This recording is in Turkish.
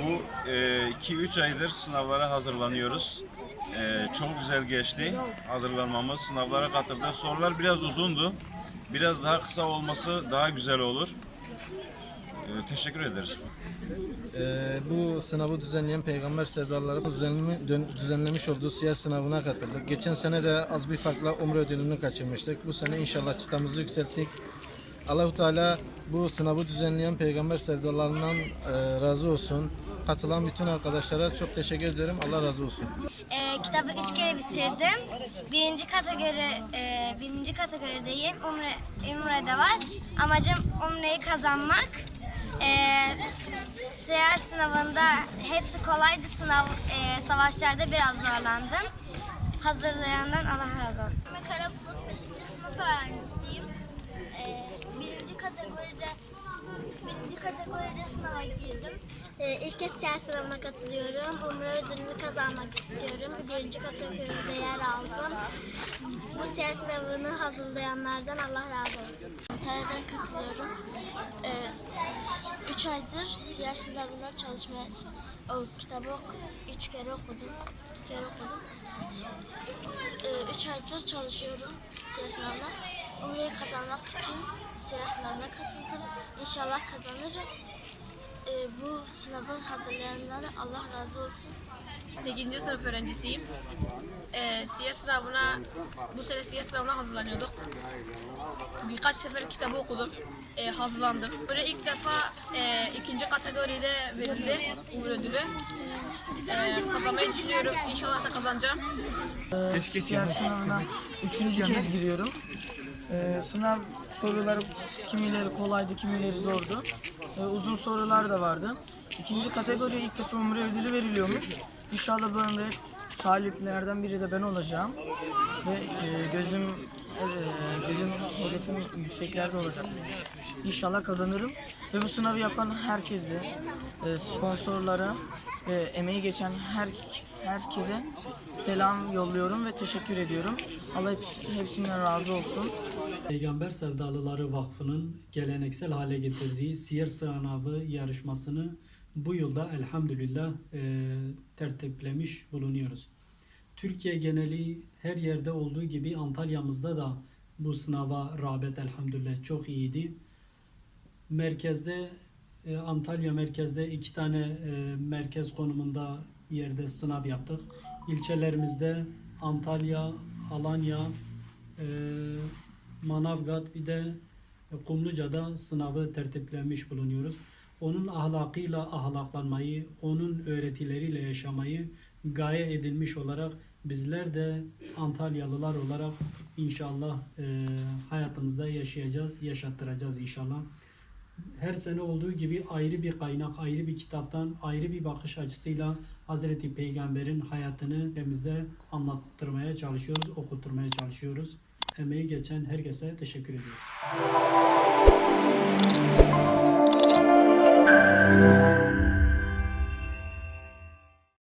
Bu 2-3 aydır sınavlara hazırlanıyoruz. Çok güzel geçti hazırlanmamız. Sınavlara katıldık. Sorular biraz uzundu. Biraz daha kısa olması daha güzel olur. Teşekkür ederiz. Bu sınavı düzenleyen Peygamber Sevdaları düzenlemiş olduğu siyer sınavına katıldık. Geçen sene de az bir farkla umre ödülünü kaçırmıştık. Bu sene inşallah çıtamızı yükselttik. Allahu Teala bu sınavı düzenleyen Peygamber Sevdalarından razı olsun. Katılan bütün arkadaşlara çok teşekkür ederim. Allah razı olsun. Kitabı 3 kere bitirdim. Birinci kategorideyim. Umre'de var. Amacım umreyi kazanmak. Siyer sınavında hepsi kolaydı. Savaşlarda biraz zorlandım. Hazırlayandan Allah razı olsun. Ben Karabulut 5. sınıf öğrencisiyim. Birinci kategoride sınava girdim. İlk kez siyer sınavına katılıyorum. Umre ödülünü kazanmak istiyorum. Birinci kategoride yer aldım. Bu siyer sınavını hazırlayanlardan Allah razı olsun. Antalya'dan katılıyorum. 3 aydır siyer sınavına çalışmaya kitabı 3 kere okudum. 2 kere okudum. 3 aydır çalışıyorum siyer sınavına. Umre'yi kazanmak için siyer sınavına katıldım. İnşallah kazanırım. Bu sınavı hazırlayanlara Allah razı olsun. 8. sınıf öğrencisiyim. Bu sene siyer sınavına hazırlanıyorduk. Birkaç sefer kitabı okudum. Hazırlandım. Böyle ilk defa ikinci kategoride verildi Umre ödülü. Kazanmayı düşünüyorum. İnşallah da kazanacağım. Siyer sınavına 3. kez giriyorum. Sınav soruları kimileri kolaydı, kimileri zordu. Uzun sorular da vardı. İkinci kategoriye ilk defa umre ödülü veriliyormuş. İnşallah bu umre taliplerden biri de ben olacağım. Ve gözüm hedefim yükseklerde olacak. İnşallah kazanırım. Ve bu sınavı yapan herkese, sponsorlara, emeği geçen herkese selam yolluyorum ve teşekkür ediyorum. Allah hepsinden razı olsun. Peygamber Sevdalıları Vakfı'nın geleneksel hale getirdiği siyer sınavı yarışmasını bu yılda elhamdülillah tertiplemiş bulunuyoruz. Türkiye geneli her yerde olduğu gibi Antalya'mızda da bu sınava rağbet elhamdülillah çok iyiydi. Merkezde Antalya merkezde 2 tane merkez konumunda yerde sınav yaptık. İlçelerimizde Antalya, Alanya, Manavgat bir de Kumluca'da sınavı tertiplenmiş bulunuyoruz. Onun ahlakıyla ahlaklanmayı, onun öğretileriyle yaşamayı gaye edilmiş olarak bizler de Antalyalılar olarak inşallah hayatımızda yaşayacağız, yaşattıracağız inşallah. Her sene olduğu gibi ayrı bir kaynak, ayrı bir kitaptan, ayrı bir bakış açısıyla Hazreti Peygamber'in hayatını bizde anlattırmaya çalışıyoruz, okutturmaya çalışıyoruz. Emeği geçen herkese teşekkür ediyoruz.